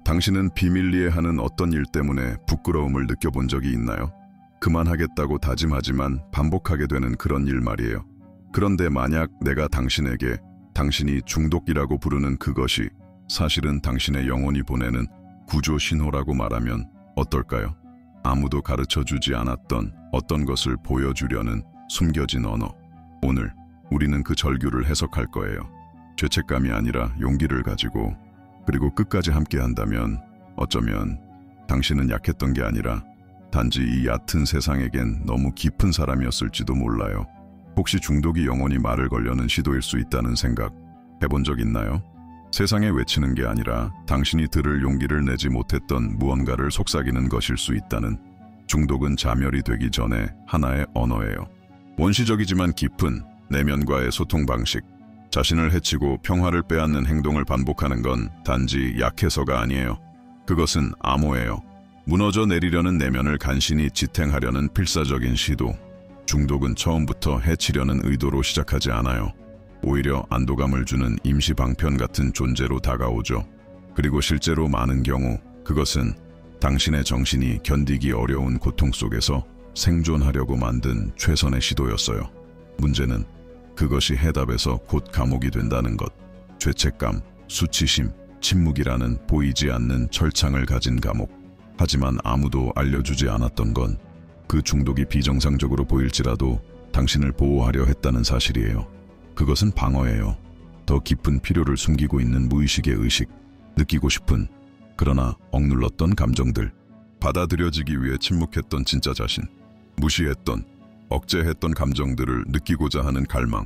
당신은 비밀리에 하는 어떤 일 때문에 부끄러움을 느껴본 적이 있나요? 그만하겠다고 다짐하지만 반복하게 되는 그런 일 말이에요. 그런데 만약 내가 당신에게 당신이 중독이라고 부르는 그것이 사실은 당신의 영혼이 보내는 구조 신호라고 말하면 어떨까요? 아무도 가르쳐주지 않았던 어떤 것을 보여주려는 숨겨진 언어. 오늘 우리는 그 절규를 해석할 거예요. 죄책감이 아니라 용기를 가지고, 그리고 끝까지 함께 한다면 어쩌면 당신은 약했던 게 아니라 단지 이 얕은 세상에겐 너무 깊은 사람이었을지도 몰라요. 혹시 중독이 영원히 말을 걸려는 시도일 수 있다는 생각 해본 적 있나요? 세상에 외치는 게 아니라 당신이 들을 용기를 내지 못했던 무언가를 속삭이는 것일 수 있다는. 중독은 자멸이 되기 전에 하나의 언어예요. 원시적이지만 깊은 내면과의 소통 방식. 자신을 해치고 평화를 빼앗는 행동을 반복하는 건 단지 약해서가 아니에요. 그것은 암호예요. 무너져 내리려는 내면을 간신히 지탱하려는 필사적인 시도. 중독은 처음부터 해치려는 의도로 시작하지 않아요. 오히려 안도감을 주는 임시 방편 같은 존재로 다가오죠. 그리고 실제로 많은 경우 그것은 당신의 정신이 견디기 어려운 고통 속에서 생존하려고 만든 최선의 시도였어요. 문제는 그것이 해답에서 곧 감옥이 된다는 것. 죄책감, 수치심, 침묵이라는 보이지 않는 철창을 가진 감옥. 하지만 아무도 알려주지 않았던 건 그 중독이 비정상적으로 보일지라도 당신을 보호하려 했다는 사실이에요. 그것은 방어예요. 더 깊은 필요를 숨기고 있는 무의식의 의식, 느끼고 싶은, 그러나 억눌렀던 감정들, 받아들여지기 위해 침묵했던 진짜 자신, 무시했던, 억제했던 감정들을 느끼고자 하는 갈망.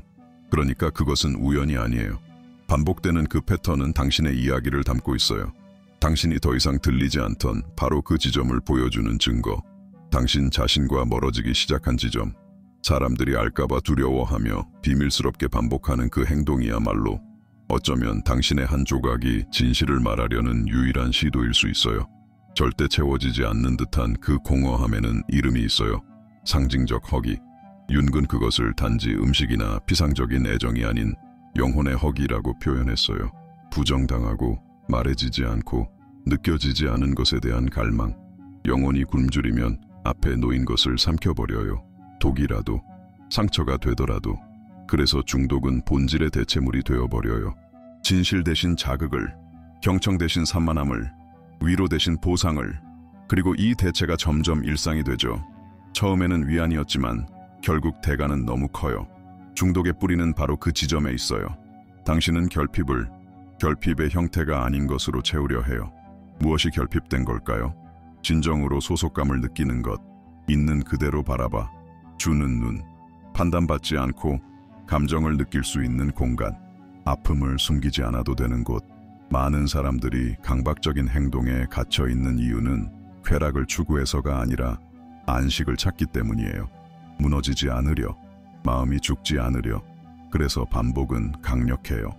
그러니까 그것은 우연이 아니에요. 반복되는 그 패턴은 당신의 이야기를 담고 있어요. 당신이 더 이상 들리지 않던 바로 그 지점을 보여주는 증거. 당신 자신과 멀어지기 시작한 지점. 사람들이 알까봐 두려워하며 비밀스럽게 반복하는 그 행동이야말로 어쩌면 당신의 한 조각이 진실을 말하려는 유일한 시도일 수 있어요. 절대 채워지지 않는 듯한 그 공허함에는 이름이 있어요. 상징적 허기. 윤근 그것을 단지 음식이나 피상적인 애정이 아닌 영혼의 허기라고 표현했어요. 부정당하고 말해지지 않고 느껴지지 않은 것에 대한 갈망. 영혼이 굶주리면 앞에 놓인 것을 삼켜버려요. 독이라도, 상처가 되더라도. 그래서 중독은 본질의 대체물이 되어버려요. 진실 대신 자극을, 경청 대신 산만함을, 위로 대신 보상을. 그리고 이 대체가 점점 일상이 되죠. 처음에는 위안이었지만 결국 대가는 너무 커요. 중독의 뿌리는 바로 그 지점에 있어요. 당신은 결핍의 형태가 아닌 것으로 채우려 해요. 무엇이 결핍된 걸까요? 진정으로 소속감을 느끼는 것, 있는 그대로 바라봐 주는 눈, 판단받지 않고 감정을 느낄 수 있는 공간, 아픔을 숨기지 않아도 되는 곳. 많은 사람들이 강박적인 행동에 갇혀 있는 이유는 쾌락을 추구해서가 아니라 안식을 찾기 때문이에요. 무너지지 않으려, 마음이 죽지 않으려. 그래서 반복은 강력해요.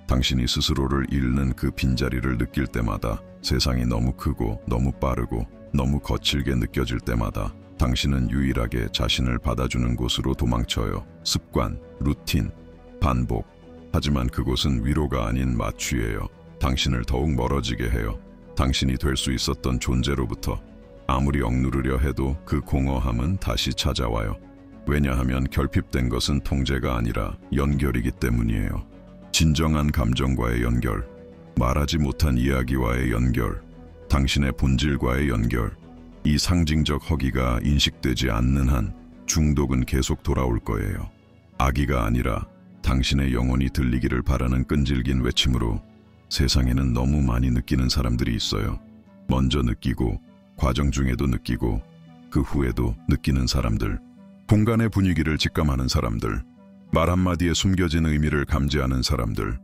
당신이 스스로를 잃는 그 빈자리를 느낄 때마다, 세상이 너무 크고 너무 빠르고 너무 거칠게 느껴질 때마다 당신은 유일하게 자신을 받아주는 곳으로 도망쳐요. 습관, 루틴, 반복. 하지만 그곳은 위로가 아닌 마취예요. 당신을 더욱 멀어지게 해요. 당신이 될 수 있었던 존재로부터. 아무리 억누르려 해도 그 공허함은 다시 찾아와요. 왜냐하면 결핍된 것은 통제가 아니라 연결이기 때문이에요. 진정한 감정과의 연결, 말하지 못한 이야기와의 연결, 당신의 본질과의 연결. 이 상징적 허기가 인식되지 않는 한 중독은 계속 돌아올 거예요. 악의가 아니라 당신의 영혼이 들리기를 바라는 끈질긴 외침으로. 세상에는 너무 많이 느끼는 사람들이 있어요. 먼저 느끼고, 과정 중에도 느끼고, 그 후에도 느끼는 사람들. 공간의 분위기를 직감하는 사람들. 말 한마디에 숨겨진 의미를 감지하는 사람들.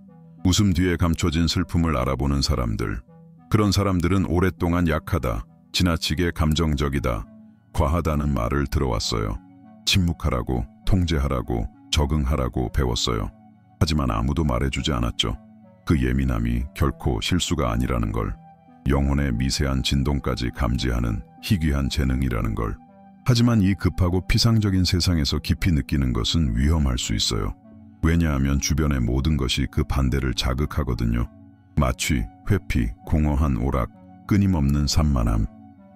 웃음 뒤에 감춰진 슬픔을 알아보는 사람들. 그런 사람들은 오랫동안 약하다, 지나치게 감정적이다, 과하다는 말을 들어왔어요. 침묵하라고, 통제하라고, 적응하라고 배웠어요. 하지만 아무도 말해주지 않았죠. 그 예민함이 결코 실수가 아니라는 걸. 영혼의 미세한 진동까지 감지하는 희귀한 재능이라는 걸. 하지만 이 급하고 피상적인 세상에서 깊이 느끼는 것은 위험할 수 있어요. 왜냐하면 주변의 모든 것이 그 반대를 자극하거든요. 마취, 회피, 공허한 오락, 끊임없는 산만함.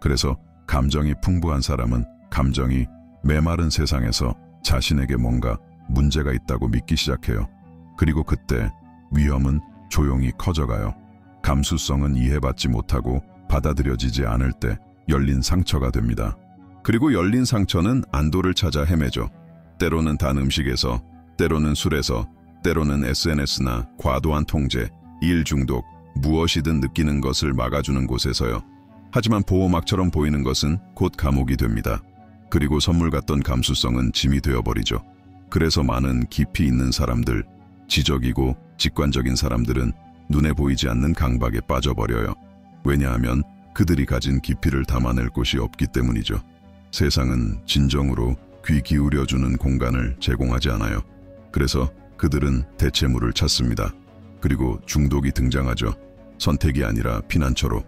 그래서 감정이 풍부한 사람은 감정이 메마른 세상에서 자신에게 뭔가 문제가 있다고 믿기 시작해요. 그리고 그때 위험은 조용히 커져가요. 감수성은 이해받지 못하고 받아들여지지 않을 때 열린 상처가 됩니다. 그리고 열린 상처는 안도를 찾아 헤매죠. 때로는 단 음식에서, 때로는 술에서, 때로는 SNS나 과도한 통제, 일 중독, 무엇이든 느끼는 것을 막아주는 곳에서요. 하지만 보호막처럼 보이는 것은 곧 감옥이 됩니다. 그리고 선물 같던 감수성은 짐이 되어버리죠. 그래서 많은 깊이 있는 사람들, 지적이고 직관적인 사람들은 눈에 보이지 않는 강박에 빠져버려요. 왜냐하면 그들이 가진 깊이를 담아낼 곳이 없기 때문이죠. 세상은 진정으로 귀 기울여주는 공간을 제공하지 않아요. 그래서 그들은 대체물을 찾습니다. 그리고 중독이 등장하죠. 선택이 아니라 피난처로.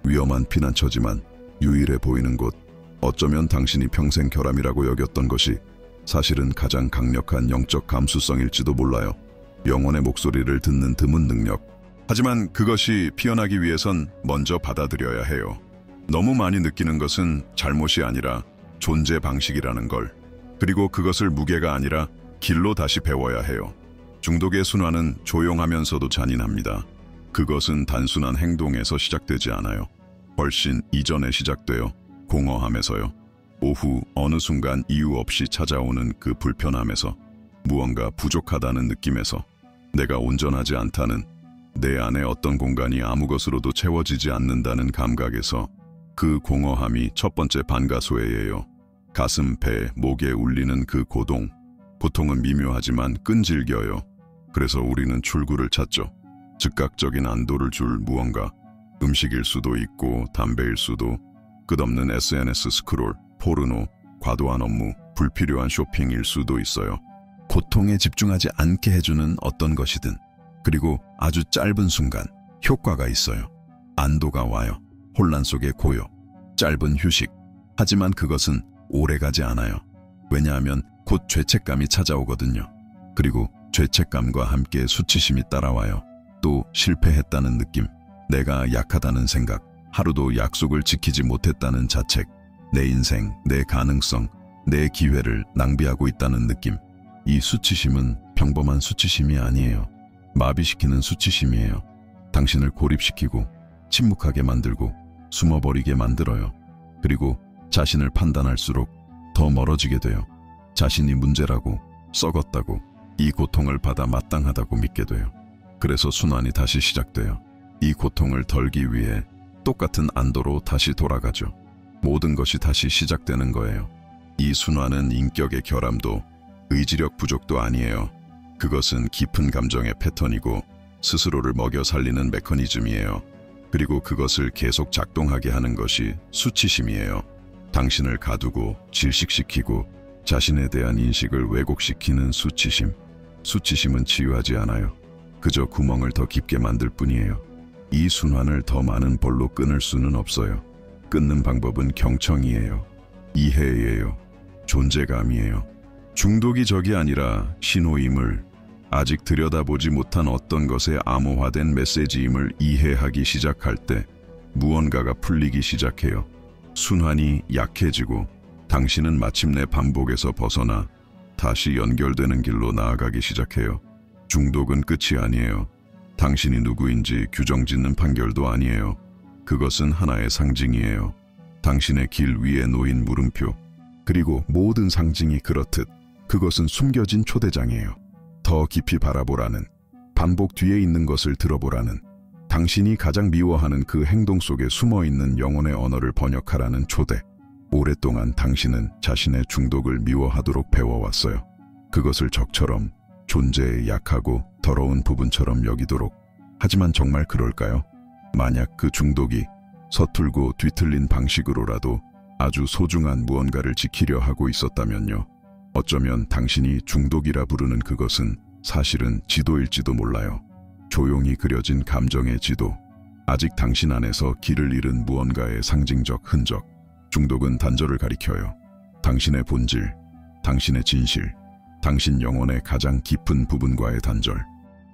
위험한 피난처지만 유일해 보이는 곳. 어쩌면 당신이 평생 결함이라고 여겼던 것이 사실은 가장 강력한 영적 감수성일지도 몰라요. 영혼의 목소리를 듣는 드문 능력. 하지만 그것이 피어나기 위해선 먼저 받아들여야 해요. 너무 많이 느끼는 것은 잘못이 아니라 존재 방식이라는 걸. 그리고 그것을 무게가 아니라 길로 다시 배워야 해요. 중독의 순환은 조용하면서도 잔인합니다. 그것은 단순한 행동에서 시작되지 않아요. 훨씬 이전에 시작돼요. 공허함에서요. 오후 어느 순간 이유 없이 찾아오는 그 불편함에서, 무언가 부족하다는 느낌에서, 내가 온전하지 않다는, 내 안에 어떤 공간이 아무 것으로도 채워지지 않는다는 감각에서. 그 공허함이 첫 번째 반가소애예요. 가슴, 배, 목에 울리는 그 고동. 고통은 미묘하지만 끈질겨요. 그래서 우리는 출구를 찾죠. 즉각적인 안도를 줄 무언가. 음식일 수도 있고 담배일 수도, 끝없는 SNS 스크롤, 포르노, 과도한 업무, 불필요한 쇼핑일 수도 있어요. 고통에 집중하지 않게 해주는 어떤 것이든. 그리고 아주 짧은 순간 효과가 있어요. 안도가 와요. 혼란 속의 고요. 짧은 휴식. 하지만 그것은 오래가지 않아요. 왜냐하면 곧 죄책감이 찾아오거든요. 그리고 죄책감과 함께 수치심이 따라와요. 또 실패했다는 느낌, 내가 약하다는 생각, 하루도 약속을 지키지 못했다는 자책, 내 인생, 내 가능성, 내 기회를 낭비하고 있다는 느낌. 이 수치심은 평범한 수치심이 아니에요. 마비시키는 수치심이에요. 당신을 고립시키고 침묵하게 만들고 숨어버리게 만들어요. 그리고 자신을 판단할수록 더 멀어지게 돼요. 자신이 문제라고, 썩었다고, 이 고통을 받아 마땅하다고 믿게 돼요. 그래서 순환이 다시 시작돼요. 이 고통을 덜기 위해 똑같은 안도로 다시 돌아가죠. 모든 것이 다시 시작되는 거예요. 이 순환은 인격의 결함도 의지력 부족도 아니에요. 그것은 깊은 감정의 패턴이고 스스로를 먹여 살리는 메커니즘이에요. 그리고 그것을 계속 작동하게 하는 것이 수치심이에요. 당신을 가두고 질식시키고 자신에 대한 인식을 왜곡시키는 수치심. 수치심은 치유하지 않아요. 그저 구멍을 더 깊게 만들 뿐이에요. 이 순환을 더 많은 볼로 끊을 수는 없어요. 끊는 방법은 경청이에요. 이해예요. 존재감이에요. 중독이 적이 아니라 신호임을, 아직 들여다보지 못한 어떤 것에 암호화된 메시지임을 이해하기 시작할 때 무언가가 풀리기 시작해요. 순환이 약해지고 당신은 마침내 반복에서 벗어나 다시 연결되는 길로 나아가기 시작해요. 중독은 끝이 아니에요. 당신이 누구인지 규정짓는 판결도 아니에요. 그것은 하나의 상징이에요. 당신의 길 위에 놓인 물음표. 그리고 모든 상징이 그렇듯 그것은 숨겨진 초대장이에요. 더 깊이 바라보라는, 반복 뒤에 있는 것을 들어보라는, 당신이 가장 미워하는 그 행동 속에 숨어있는 영혼의 언어를 번역하라는 초대. 오랫동안 당신은 자신의 중독을 미워하도록 배워왔어요. 그것을 적처럼, 존재의 약하고 더러운 부분처럼 여기도록. 하지만 정말 그럴까요? 만약 그 중독이 서툴고 뒤틀린 방식으로라도 아주 소중한 무언가를 지키려 하고 있었다면요. 어쩌면 당신이 중독이라 부르는 그것은 사실은 지도일지도 몰라요. 조용히 그려진 감정의 지도. 아직 당신 안에서 길을 잃은 무언가의 상징적 흔적. 중독은 단절을 가리켜요. 당신의 본질, 당신의 진실, 당신 영혼의 가장 깊은 부분과의 단절.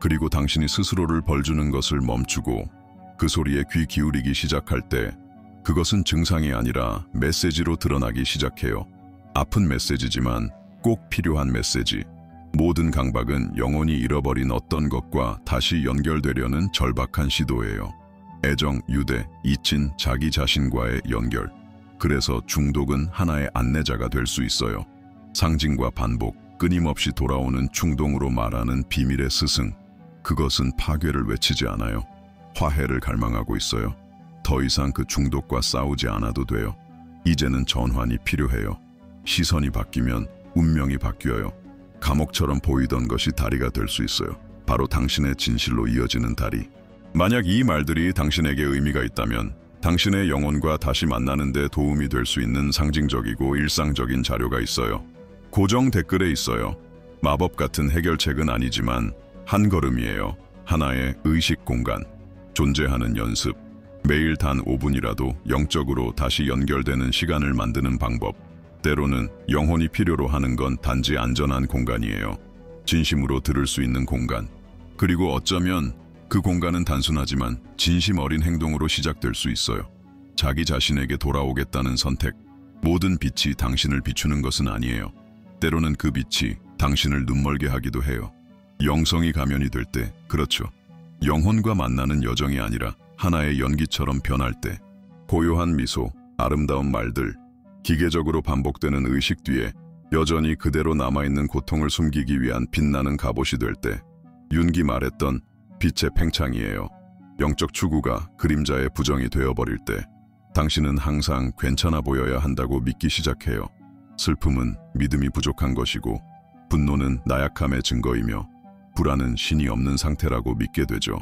그리고 당신이 스스로를 벌주는 것을 멈추고 그 소리에 귀 기울이기 시작할 때 그것은 증상이 아니라 메시지로 드러나기 시작해요. 아픈 메시지지만 꼭 필요한 메시지. 모든 강박은 영혼이 잃어버린 어떤 것과 다시 연결되려는 절박한 시도예요. 애정, 유대, 이친, 자기 자신과의 연결. 그래서 중독은 하나의 안내자가 될 수 있어요. 상징과 반복, 끊임없이 돌아오는 충동으로 말하는 비밀의 스승. 그것은 파괴를 외치지 않아요. 화해를 갈망하고 있어요. 더 이상 그 중독과 싸우지 않아도 돼요. 이제는 전환이 필요해요. 시선이 바뀌면 운명이 바뀌어요. 감옥처럼 보이던 것이 다리가 될 수 있어요. 바로 당신의 진실로 이어지는 다리. 만약 이 말들이 당신에게 의미가 있다면 당신의 영혼과 다시 만나는 데 도움이 될 수 있는 상징적이고 일상적인 자료가 있어요. 고정 댓글에 있어요. 마법 같은 해결책은 아니지만 한 걸음이에요. 하나의 의식 공간. 존재하는 연습. 매일 단 5분이라도 영적으로 다시 연결되는 시간을 만드는 방법. 때로는 영혼이 필요로 하는 건 단지 안전한 공간이에요. 진심으로 들을 수 있는 공간. 그리고 어쩌면 그 공간은 단순하지만 진심 어린 행동으로 시작될 수 있어요. 자기 자신에게 돌아오겠다는 선택. 모든 빛이 당신을 비추는 것은 아니에요. 때로는 그 빛이 당신을 눈멀게 하기도 해요. 영성이 가면이 될 때, 그렇죠. 영혼과 만나는 여정이 아니라 하나의 연기처럼 변할 때, 고요한 미소, 아름다운 말들, 기계적으로 반복되는 의식 뒤에 여전히 그대로 남아있는 고통을 숨기기 위한 빛나는 갑옷이 될 때, 윤기 말했던 빛의 팽창이에요. 영적 추구가 그림자의 부정이 되어버릴 때, 당신은 항상 괜찮아 보여야 한다고 믿기 시작해요. 슬픔은 믿음이 부족한 것이고, 분노는 나약함의 증거이며, 불안은 신이 없는 상태라고 믿게 되죠.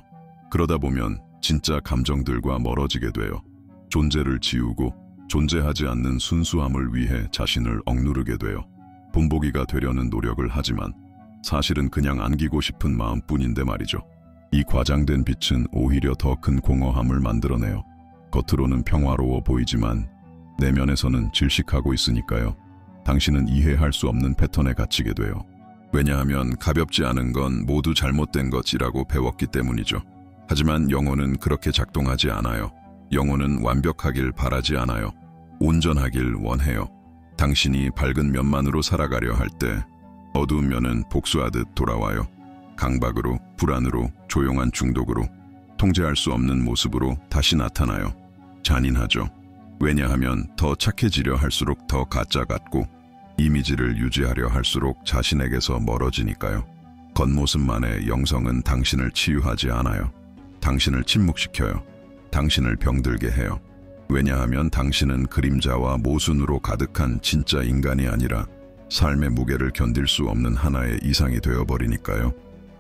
그러다 보면 진짜 감정들과 멀어지게 돼요. 존재를 지우고 존재하지 않는 순수함을 위해 자신을 억누르게 돼요. 본보기가 되려는 노력을 하지만 사실은 그냥 안기고 싶은 마음뿐인데 말이죠. 이 과장된 빛은 오히려 더 큰 공허함을 만들어내요. 겉으로는 평화로워 보이지만 내면에서는 질식하고 있으니까요. 당신은 이해할 수 없는 패턴에 갇히게 돼요. 왜냐하면 가볍지 않은 건 모두 잘못된 것이라고 배웠기 때문이죠. 하지만 영혼은 그렇게 작동하지 않아요. 영혼은 완벽하길 바라지 않아요. 온전하길 원해요. 당신이 밝은 면만으로 살아가려 할 때 어두운 면은 복수하듯 돌아와요. 강박으로, 불안으로, 조용한 중독으로, 통제할 수 없는 모습으로 다시 나타나요. 잔인하죠. 왜냐하면 더 착해지려 할수록 더 가짜 같고 이미지를 유지하려 할수록 자신에게서 멀어지니까요. 겉모습만의 영성은 당신을 치유하지 않아요. 당신을 침묵시켜요. 당신을 병들게 해요. 왜냐하면 당신은 그림자와 모순으로 가득한 진짜 인간이 아니라 삶의 무게를 견딜 수 없는 하나의 이상이 되어버리니까요.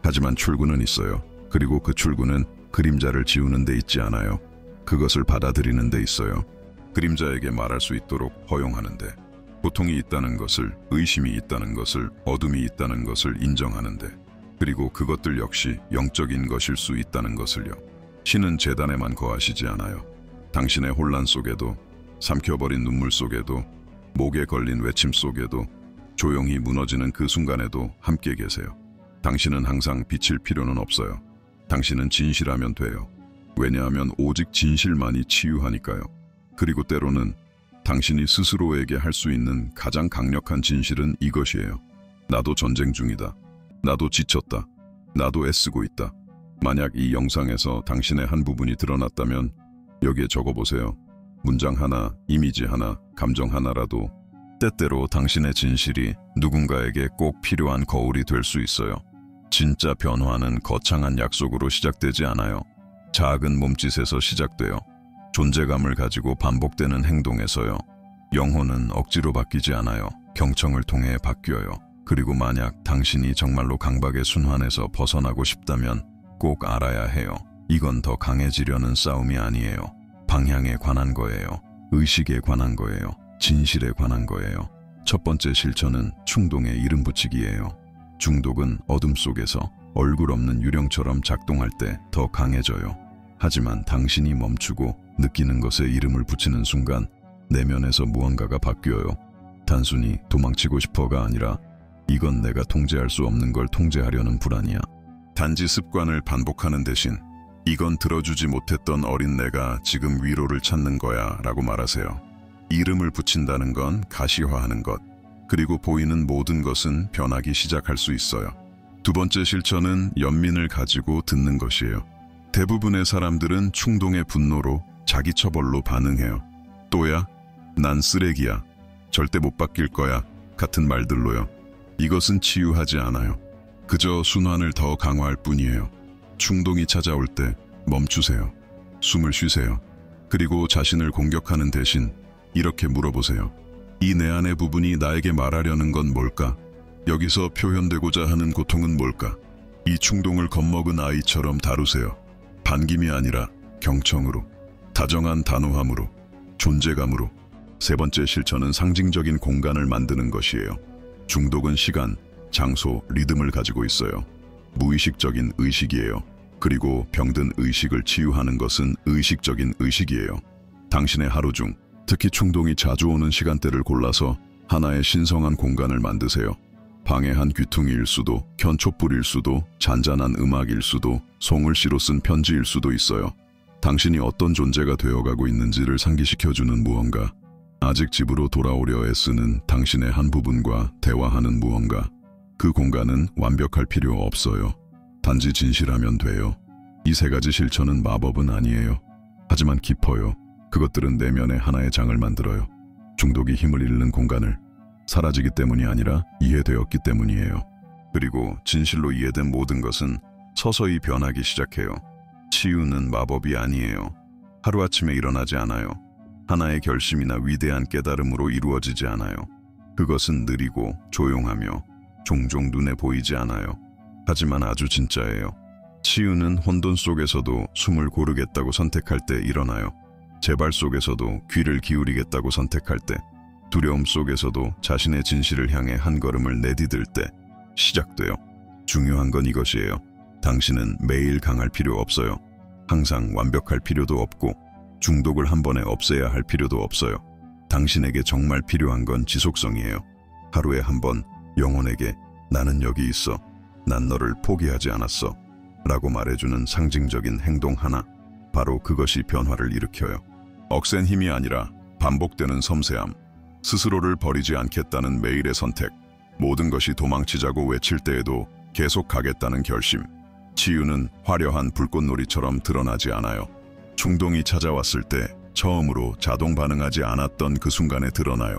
하지만 출구는 있어요. 그리고 그 출구는 그림자를 지우는 데 있지 않아요. 그것을 받아들이는 데 있어요. 그림자에게 말할 수 있도록 허용하는데, 고통이 있다는 것을, 의심이 있다는 것을, 어둠이 있다는 것을 인정하는데, 그리고 그것들 역시 영적인 것일 수 있다는 것을요. 신은 재단에만 거하시지 않아요. 당신의 혼란 속에도, 삼켜버린 눈물 속에도, 목에 걸린 외침 속에도, 조용히 무너지는 그 순간에도 함께 계세요. 당신은 항상 비칠 필요는 없어요. 당신은 진실하면 돼요. 왜냐하면 오직 진실만이 치유하니까요. 그리고 때로는 당신이 스스로에게 할 수 있는 가장 강력한 진실은 이것이에요. 나도 전쟁 중이다. 나도 지쳤다. 나도 애쓰고 있다. 만약 이 영상에서 당신의 한 부분이 드러났다면 여기에 적어보세요. 문장 하나, 이미지 하나, 감정 하나라도. 때때로 당신의 진실이 누군가에게 꼭 필요한 거울이 될 수 있어요. 진짜 변화는 거창한 약속으로 시작되지 않아요. 작은 몸짓에서 시작돼요. 존재감을 가지고 반복되는 행동에서요. 영혼은 억지로 바뀌지 않아요. 경청을 통해 바뀌어요. 그리고 만약 당신이 정말로 강박의 순환에서 벗어나고 싶다면 꼭 알아야 해요. 이건 더 강해지려는 싸움이 아니에요. 방향에 관한 거예요. 의식에 관한 거예요. 진실에 관한 거예요. 첫 번째 실천은 충동에 이름 붙이기예요. 중독은 어둠 속에서 얼굴 없는 유령처럼 작동할 때 더 강해져요. 하지만 당신이 멈추고 느끼는 것에 이름을 붙이는 순간 내면에서 무언가가 바뀌어요. 단순히 도망치고 싶어가 아니라 이건 내가 통제할 수 없는 걸 통제하려는 불안이야. 단지 습관을 반복하는 대신 이건 들어주지 못했던 어린 내가 지금 위로를 찾는 거야 라고 말하세요. 이름을 붙인다는 건 가시화하는 것, 그리고 보이는 모든 것은 변하기 시작할 수 있어요. 두 번째 실천은 연민을 가지고 듣는 것이에요. 대부분의 사람들은 충동의 분노로 자기 처벌로 반응해요. 또야, 난 쓰레기야, 절대 못 바뀔 거야 같은 말들로요. 이것은 치유하지 않아요. 그저 순환을 더 강화할 뿐이에요. 충동이 찾아올 때 멈추세요. 숨을 쉬세요. 그리고 자신을 공격하는 대신 이렇게 물어보세요. 이 내 안의 부분이 나에게 말하려는 건 뭘까? 여기서 표현되고자 하는 고통은 뭘까? 이 충동을 겁먹은 아이처럼 다루세요. 반김이 아니라 경청으로, 다정한 단호함으로, 존재감으로. 세 번째 실천은 상징적인 공간을 만드는 것이에요. 중독은 시간, 장소, 리듬을 가지고 있어요. 무의식적인 의식이에요. 그리고 병든 의식을 치유하는 것은 의식적인 의식이에요. 당신의 하루 중 특히 충동이 자주 오는 시간대를 골라서 하나의 신성한 공간을 만드세요. 방의 한 귀퉁이일 수도, 현촛불일 수도, 잔잔한 음악일 수도, 송글씨로 쓴 편지일 수도 있어요. 당신이 어떤 존재가 되어가고 있는지를 상기시켜주는 무언가, 아직 집으로 돌아오려 애쓰는 당신의 한 부분과 대화하는 무언가. 그 공간은 완벽할 필요 없어요. 단지 진실하면 돼요. 이 세 가지 실천은 마법은 아니에요. 하지만 깊어요. 그것들은 내면의 하나의 장을 만들어요. 중독이 힘을 잃는 공간을, 사라지기 때문이 아니라 이해되었기 때문이에요. 그리고 진실로 이해된 모든 것은 서서히 변하기 시작해요. 치유는 마법이 아니에요. 하루아침에 일어나지 않아요. 하나의 결심이나 위대한 깨달음으로 이루어지지 않아요. 그것은 느리고 조용하며 종종 눈에 보이지 않아요. 하지만 아주 진짜예요. 치유는 혼돈 속에서도 숨을 고르겠다고 선택할 때 일어나요. 재발 속에서도 귀를 기울이겠다고 선택할 때, 두려움 속에서도 자신의 진실을 향해 한 걸음을 내디딜 때 시작돼요. 중요한 건 이것이에요. 당신은 매일 강할 필요 없어요. 항상 완벽할 필요도 없고 중독을 한 번에 없애야 할 필요도 없어요. 당신에게 정말 필요한 건 지속성이에요. 하루에 한 번 영혼에게 나는 여기 있어, 난 너를 포기하지 않았어 라고 말해주는 상징적인 행동 하나, 바로 그것이 변화를 일으켜요. 억센 힘이 아니라 반복되는 섬세함, 스스로를 버리지 않겠다는 매일의 선택, 모든 것이 도망치자고 외칠 때에도 계속 가겠다는 결심. 치유는 화려한 불꽃놀이처럼 드러나지 않아요. 충동이 찾아왔을 때 처음으로 자동 반응하지 않았던 그 순간에 드러나요.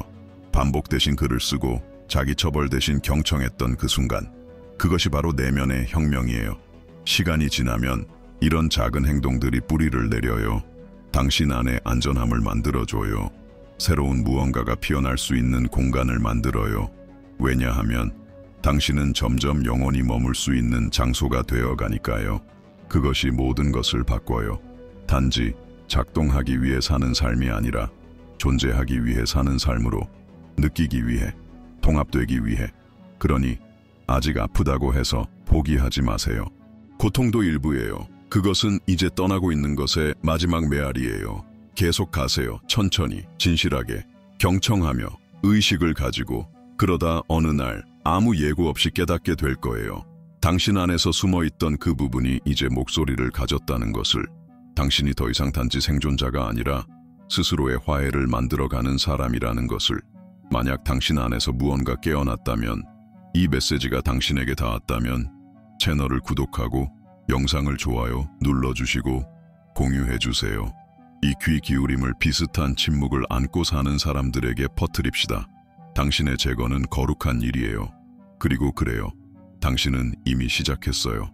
반복 대신 글을 쓰고 자기 처벌 대신 경청했던 그 순간, 그것이 바로 내면의 혁명이에요. 시간이 지나면 이런 작은 행동들이 뿌리를 내려요. 당신 안에 안전함을 만들어줘요. 새로운 무언가가 피어날 수 있는 공간을 만들어요. 왜냐하면 당신은 점점 영원히 머물 수 있는 장소가 되어가니까요. 그것이 모든 것을 바꿔요. 단지 작동하기 위해 사는 삶이 아니라 존재하기 위해 사는 삶으로, 느끼기 위해, 통합되기 위해. 그러니 아직 아프다고 해서 포기하지 마세요. 고통도 일부예요. 그것은 이제 떠나고 있는 것의 마지막 메아리예요. 계속 가세요. 천천히, 진실하게, 경청하며, 의식을 가지고. 그러다 어느 날 아무 예고 없이 깨닫게 될 거예요. 당신 안에서 숨어있던 그 부분이 이제 목소리를 가졌다는 것을. 당신이 더 이상 단지 생존자가 아니라 스스로의 화해를 만들어가는 사람이라는 것을. 만약 당신 안에서 무언가 깨어났다면, 이 메시지가 당신에게 닿았다면 채널을 구독하고 영상을 좋아요 눌러주시고 공유해주세요. 이 귀 기울임을 비슷한 침묵을 안고 사는 사람들에게 퍼뜨립시다. 당신의 제거는 거룩한 일이에요. 그리고 그래요. 당신은 이미 시작했어요.